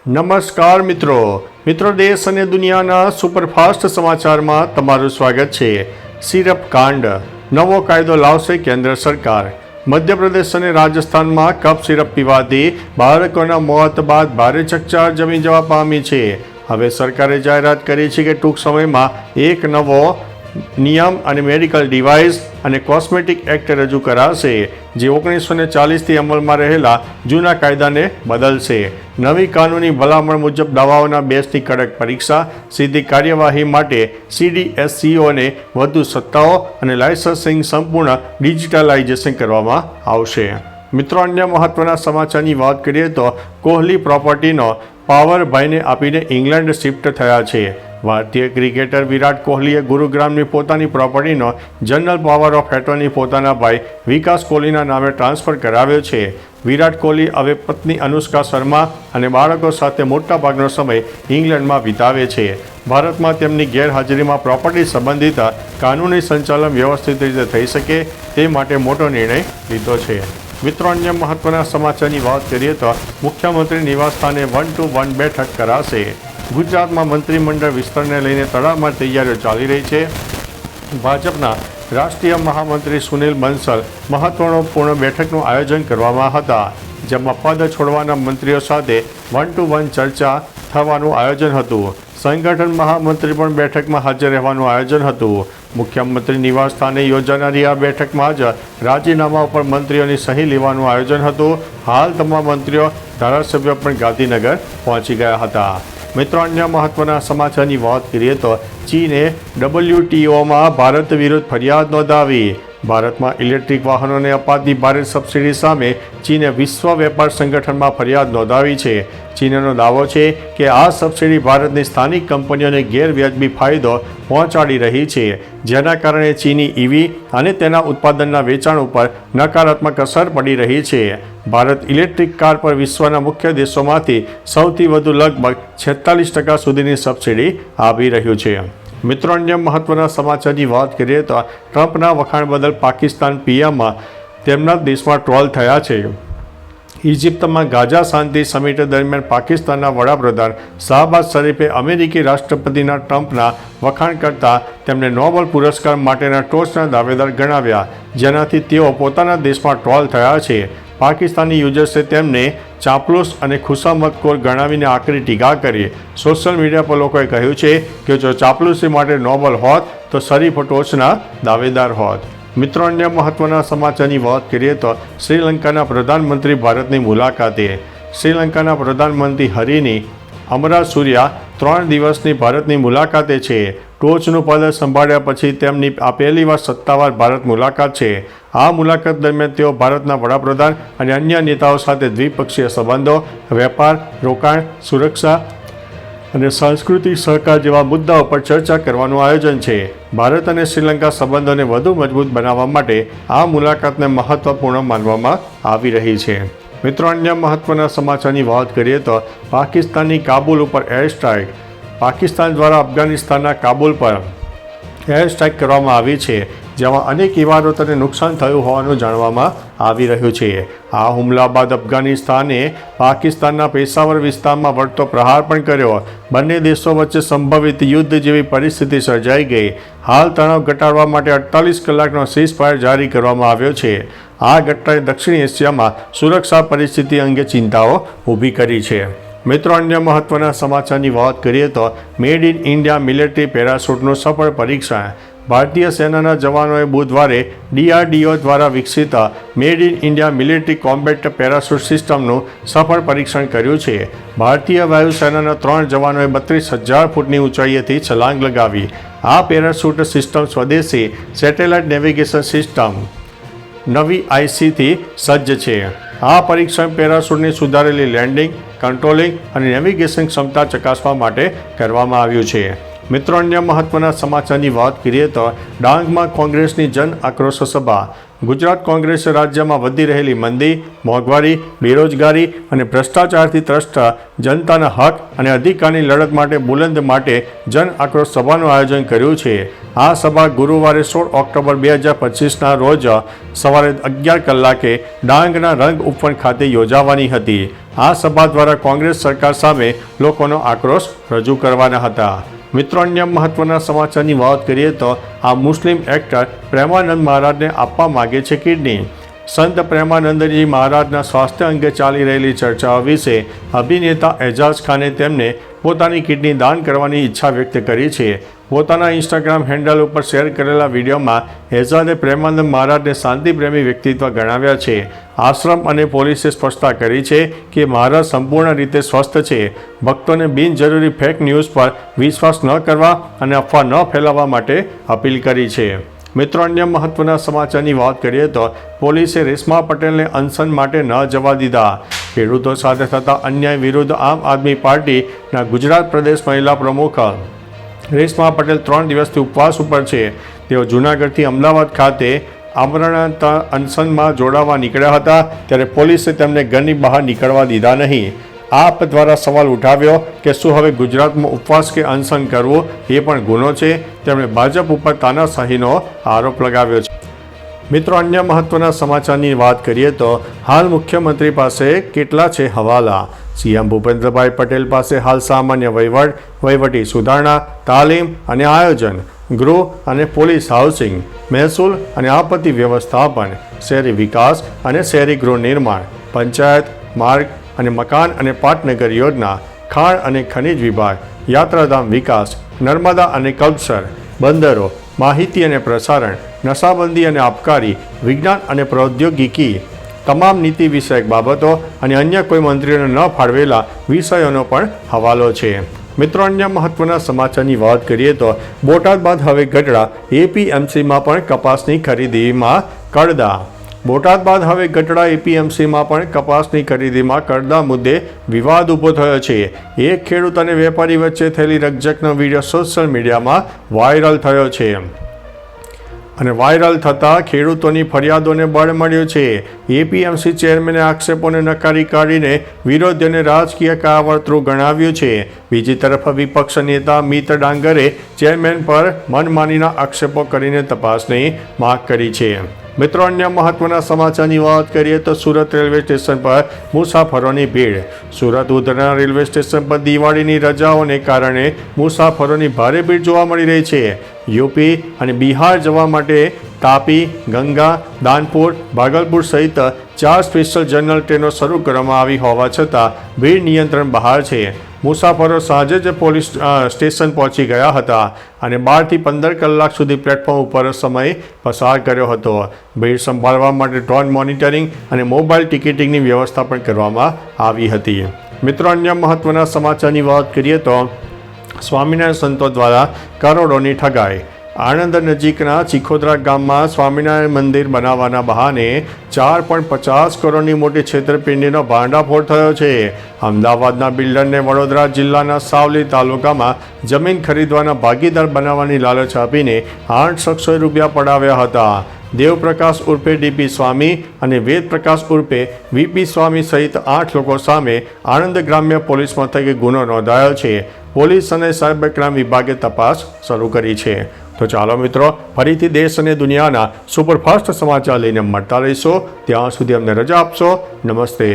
નમસ્કાર મિત્રો દેશ અને દુનિયાના સુપરફાસ્ટ સમાચારમાં તમારું સ્વાગત છે। સિરપ કાંડ, નવો કાયદો લાવશે કેન્દ્ર સરકાર। મધ્યપ્રદેશ અને રાજસ્થાનમાં કફ સિરપ પીવાથી બાળકોના મોત બાદ ભારે ચકચાર જમી જવા પામી છે। હવે સરકારે જાહેરાત કરી છે કે ટૂંક સમયમાં એક નવો નિયમ અને મેડિકલ ડિવાઇસ અને કોસ્મેટિક એક્ટ રજૂ કરાશે, જે 1940થી અમલમાં રહેલા જૂના કાયદાને બદલશે। નવી કાનૂની ભલામણ મુજબ દવાઓના બેચની કડક પરીક્ષા, સીધી કાર્યવાહી માટે CDSCOને વધુ સત્તાઓ અને લાયસન્સિંગ સંપૂર્ણ ડિજિટલાઇઝેશન કરવામાં આવશે। મિત્રો, અન્ય મહત્વના સમાચારની વાત કરીએ તો કોહલી પ્રોપર્ટીનો પાવર ભાઈને આપીને ઇંગ્લેન્ડ શિફ્ટ થયા છે। ભારતીય ક્રિકેટર વિરાટ કોહલીએ ગુરુગ્રામની પોતાની પ્રોપર્ટીનો જનરલ પાવર ઓફ એટર્ની પોતાના ભાઈ વિકાસ કોહલીના નામે ટ્રાન્સફર કરાવ્યો છે। વિરાટ કોહલી હવે પત્ની અનુષ્કા શર્મા અને બાળકો સાથે મોટાભાગનો સમય ઇંગ્લેન્ડમાં વિતાવે છે। ભારતમાં તેમની ગેરહાજરીમાં પ્રોપર્ટી સંબંધિત કાનૂની સંચાલન વ્યવસ્થિત રીતે થઈ શકે તે માટે મોટો નિર્ણય લીધો છે। મિત્રો, અન્ય મહત્વના સમાચારની વાત કરીએ તો મુખ્યમંત્રી નિવાસસ્થાને 1-to-1 બેઠક કરાશે। ગુજરાતમાં મંત્રીમંડળ વિસ્તરણને લઈને તડામાર તૈયારીઓ ચાલી રહી છે। ભાજપના રાષ્ટ્રીય મહામંત્રી સુનિલ બંસલ મહત્વપૂર્ણ બેઠકનું આયોજન કરવામાં હતા, જેમાં પદ છોડવાના મંત્રીઓ સાથે 1-to-1 ચર્ચા થવાનું આયોજન હતું। સંગઠન મહામંત્રી પણ બેઠકમાં હાજર રહેવાનું આયોજન હતું। મુખ્યમંત્રી નિવાસસ્થાને યોજાનારી આ બેઠકમાં જ રાજીનામા ઉપર મંત્રીઓની સહી લેવાનું આયોજન હતું। હાલ તમામ મંત્રીઓ, ધારાસભ્યો પણ ગાંધીનગર પહોંચી ગયા હતા। મિત્રો, અન્ય મહત્વના સમાચારની વાત કરીએ તો ચીને WTOમાં ભારત વિરુદ્ધ ફરિયાદ નોંધાવી। ભારતમાં ઇલેક્ટ્રિક વાહનોને અપાતી ભારે સબસિડી સામે ચીને વિશ્વ વેપાર સંગઠનમાં ફરિયાદ નોંધાવી છે। ચીનનો દાવો છે કે આ સબસિડી ભારતની સ્થાનિક કંપનીઓને ગેરવ્યાજબી ફાયદો પહોંચાડી રહી છે, જેના કારણે ચીની EV અને તેના ઉત્પાદનના વેચાણ ઉપર નકારાત્મક અસર પડી રહી છે। ભારત ઇલેક્ટ્રિક કાર પર વિશ્વના મુખ્ય દેશોમાંથી સૌથી વધુ લગભગ 46% સુધીની સબસિડી આપી રહ્યું છે। મિત્રો, અન્ય મહત્વના સમાચારની વાત કરીએ તો ટ્રમ્પના વખાણ બદલ પાકિસ્તાન PM તેમના દેશમાં ટ્રોલ થયા છે। ઇજિપ્તમાં ગાઝા શાંતિ સમિટ દરમિયાન પાકિસ્તાનના વડાપ્રધાન શાહબાઝ શરીફે અમેરિકી રાષ્ટ્રપતિના ટ્રમ્પના વખાણ કરતા તેમને નોબેલ પુરસ્કાર માટેના ટોચના દાવેદાર ગણાવ્યા, જેનાથી તેઓ પોતાના દેશમાં ટ્રોલ થયા છે। પાકિસ્તાની યુઝર્સે તેમને ચાપલુસ અને ખુશામતખોર ગણાવીને આકરી ટીકા કરી। સોશિયલ મીડિયા પર લોકોએ કહ્યું છે કે જો ચાપલુસી માટે નોબેલ હોત તો શરીફ ટોચના દાવેદાર હોત। મિત્રો, અન્ય મહત્વના સમાચારની વાત કરીએ તો શ્રીલંકાના પ્રધાનમંત્રી ભારતની મુલાકાતે। શ્રીલંકાના પ્રધાનમંત્રી હરિની અમરાસુરિયા 3 દિવસની ભારતની મુલાકાતે છે। ટોચનું પદ સંભાળ્યા પછી તેમની આ પહેલીવાર સત્તાવાર ભારત મુલાકાત છે। આ મુલાકાત દરમિયાન તેઓ ભારતના વડાપ્રધાન અને અન્ય નેતાઓ સાથે દ્વિપક્ષીય સંબંધો, વેપાર, રોકાણ, સુરક્ષા અને સાંસ્કૃતિક સહકાર જેવા મુદ્દાઓ પર ચર્ચા કરવાનું આયોજન છે। ભારત અને શ્રીલંકા સંબંધોને વધુ મજબૂત બનાવવા માટે આ મુલાકાતને મહત્વપૂર્ણ માનવામાં આવી રહી છે। મિત્રો, અન્ય મહત્વના સમાચારની વાત કરીએ તો પાકિસ્તાનની કાબુલ ઉપર એર સ્ટ્રાઇક। પાકિસ્તાન દ્વારા અફઘાનિસ્તાનના કાબુલ પર એર સ્ટ્રાઇક કરવામાં આવી છે, જેમાં અનેક ઇમારતોને નુકસાન થયું હોવાનું જાણવામાં આવી રહ્યું છે। આ હુમલા બાદ અફઘાનિસ્તાને પાકિસ્તાનના પેશાવર વિસ્તારમાં વળતો પ્રહાર પણ કર્યો। બંને દેશો વચ્ચે સંભવિત યુદ્ધ જેવી પરિસ્થિતિ સર્જાઈ ગઈ। હાલ તણાવ ઘટાડવા માટે 48 કલાકનો સીઝફાયર જારી કરવામાં આવ્યો છે। આ ઘટનાએ દક્ષિણ એશિયામાં સુરક્ષા પરિસ્થિતિ અંગે ચિંતાઓ ઊભી કરી છે। મિત્રો, અન્ય મહત્વના સમાચારની વાત કરીએ તો મેડ ઇન ઇન્ડિયા મિલિટરી પેરાશૂટનું સફળ પરીક્ષણ। ભારતીય સેનાના જવાનોએ બુધવારે DRDO દ્વારા વિકસિત made in India military combat parachute સિસ્ટમનું સફળ પરીક્ષણ કર્યું છે। ભારતીય વાયુસેનાના 3 જવાનોએ 32,000 ફૂટની ઊંચાઈએથી છલાંગ લગાવી। આ પેરાશૂટ સિસ્ટમ સ્વદેશી સેટેલાઇટ નેવિગેશન સિસ્ટમ નવી IC-થી સજ્જ છે। આ પરીક્ષણ પેરાશૂટની સુધારેલી લેન્ડિંગ, કંટ્રોલિંગ અને નેવિગેશન ક્ષમતા ચકાસવા માટે કરવામાં આવ્યું છે। મિત્રો, અન્ય મહત્વના સમાચારની વાત કરીએ તો ડાંગમાં કોંગ્રેસની જન આક્રોશ સભા। ગુજરાત કોંગ્રેસે રાજ્યમાં વધી રહેલી મંદી, મોંઘવારી, બેરોજગારી અને ભ્રષ્ટાચારથી ત્રસ્ત જનતાના હક અને અધિકારની લડત માટે બુલંદ માટે જન આક્રોશ સભાનું આયોજન કર્યું છે। આ સભા ગુરુવારે 16 ઓક્ટોબર 2025ના રોજ સવારે 11 કલાકે ડાંગના રંગ ઉપવન ખાતે યોજાવાની હતી। આ સભા દ્વારા કોંગ્રેસ સરકાર સામે લોકોનો આક્રોશ રજૂ કરવાના હતા. મિત્રો, અન્ય મહત્વના સમાચારની વાત કરીએ તો આ મુસ્લિમ એક્ટર પ્રેમાનંદ મહારાજને આપવા માગે છે કિડની. સંત પ્રેમાનંદજી મહારાજના સ્વાસ્થ્ય અંગે ચાલી રહેલી ચર્ચાઓ વિશે અભિનેતા એજાઝ ખાને તેમને પોતાની કિડની દાન કરવાની ઈચ્છા વ્યક્ત કરી છે. પોતાના ઇન્સ્ટાગ્રામ હેન્ડલ ઉપર શેર કરેલા વિડીયોમાં એજાઝે પ્રેમાનંદ મહારાજને શાંતિપ્રેમી વ્યક્તિત્વ ગણાવ્યા છે. આશ્રમ અને પોલીસે સ્પષ્ટતા કરી છે કે મહારાજ સંપૂર્ણ રીતે સ્વસ્થ છે. ભક્તોને બિનજરૂરી ફેક ન્યૂઝ પર વિશ્વાસ ન કરવા અને અફવા ન ફેલાવવા માટે અપીલ કરી છે. મિત્રો, અન્ય મહત્વના સમાચારની વાત કરીએ તો પોલીસે રેશમા પટેલને અનશન માટે ન જવા દીધા. ખેડૂતો સાથે થતા અન્યાય વિરુદ્ધ આમ આદમી પાર્ટીના ગુજરાત પ્રદેશ મહિલા પ્રમુખ રેશમા પટેલ 3 દિવસથી ઉપવાસ ઉપર છે. તેઓ જૂનાગઢથી અમદાવાદ ખાતે આમરણ અનશનમાં જોડાવા નીકળ્યા હતા, ત્યારે પોલીસે તેમને ઘરની બહાર નીકળવા દીધા નહીં. આપ દ્વારા સવાલ ઉઠાવ્યો કે શું હવે ગુજરાતમાં ઉપવાસ કે અનશન કરવું એ પણ ગુનો છે. તેમણે ભાજપ ઉપર તાનાશાહીનો આરોપ લગાવ્યો છે. મિત્રો, અન્ય મહત્વના સમાચારની વાત કરીએ તો હાલ મુખ્યમંત્રી પાસે કેટલા છે હવાલા? સીએમ ભૂપેન્દ્રભાઈ પટેલ પાસે હાલ સામાન્ય વહીવટ, વહીવટી સુધારણા, તાલીમ અને આયોજન, ગૃહ અને પોલીસ, હાઉસિંગ, મહેસૂલ અને આપત્તિ વ્યવસ્થાપન, શહેરી વિકાસ અને શહેરી ગૃહ નિર્માણ, પંચાયત, માર્ગ અને મકાન અને પાટનગર યોજના, ખાણ અને ખનિજ વિભાગ, યાત્રાધામ વિકાસ, નર્મદા અને કલ્પસર, બંદરો, માહિતી અને પ્રસારણ, નશાબંધી અને આબકારી, વિજ્ઞાન અને પ્રૌદ્યોગિકી, તમામ નીતિ વિષયક બાબતો અને અન્ય કોઈ મંત્રીઓને ન ફાળવેલા વિષયોનો પણ હવાલો છે. મિત્રો, અન્ય મહત્વના સમાચારની વાત કરીએ તો બોટાદ બાદ હવે ગઢડા એપીએમસીમાં પણ કપાસની ખરીદીમાં કડદા. બોટાદ બાદ હવે ગઢડા એપીએમસીમાં પણ કપાસની ખરીદીમાં કડદા મુદ્દે વિવાદ ઊભો થયો છે. એક ખેડૂત અને વેપારી વચ્ચે થયેલી રકઝકનો વિડીયો સોશિયલ મીડિયામાં વાયરલ થયો છે અને વાયરલ થતાં ખેડૂતોની ફરિયાદોને બળ મળ્યું છે. એપીએમસી ચેરમેને આક્ષેપોને નકારી કાઢીને વિરોધીઓને રાજકીય કાવતરું ગણાવ્યું છે. બીજી તરફ વિપક્ષ નેતા મિત ડાંગરે ચેરમેન પર મનમાનીના આક્ષેપો કરીને તપાસની માંગ કરી છે. મિત્રો, અન્ય મહત્વના સમાચારની વાત કરીએ તો સુરત રેલવે સ્ટેશન પર મુસાફરોની ભીડ. સુરત ઉધના રેલવે સ્ટેશન પર દિવાળીની રજાઓને કારણે મુસાફરોની ભારે ભીડ જોવા મળી રહી છે. યુપી અને બિહાર જવા માટે તાપી, ગંગા, દાનપુર, ભાગલપુર સહિત 4 સ્પેશિયલ જનરલ ટ્રેનો શરૂ કરવામાં આવી હોવા છતાં ભીડ નિયંત્રણ બહાર છે. મુસાફરો સાંજે જ પોલીસ સ્ટેશન પહોંચી ગયા હતા અને 12 થી 15 કલાક સુધી પ્લેટફોર્મ ઉપર સમય પસાર કર્યો હતો. ભીડ સંભાળવા માટે ડ્રોન મોનિટરિંગ અને મોબાઈલ ટિકિટિંગની વ્યવસ્થા પણ કરવામાં આવી હતી. મિત્રો, અન્ય મહત્વના સમાચારની વાત કરીએ તો સ્વામિનારાયણ સંતો દ્વારા કરોડોની ઠગાઈ. આણંદ નજીકના ચીખોદરા ગામમાં સ્વામિનારાયણ મંદિર બનાવવાના બહાને 4.50 કરોડની મોટી છેતરપિંડીનો ભાંડાફોડ થયો છે. અમદાવાદના બિલ્ડરને વડોદરા જિલ્લાના સાવલી તાલુકામાં જમીન ખરીદવાના ભાગીદાર બનાવવાની લાલચ આપીને 8 શખ્સોએ રૂપિયા પડાવ્યા હતા. દેવપ્રકાશ ઉર્ફે ડીપી સ્વામી અને વેદપ્રકાશ ઉર્ફે વીપી સ્વામી સહિત 8 લોકો સામે આણંદ ગ્રામ્ય પોલીસ મથકે ગુનો નોંધાયો છે. પોલીસ અને સાયબર ક્રાઇમ વિભાગે તપાસ શરૂ કરી છે. તો ચાલો મિત્રો, ફરીથી દેશ અને દુનિયાના સુપરફાસ્ટ સમાચાર લઈને મળતા રહીશો. ત્યાં સુધી અમને રજા આપશો. નમસ્તે.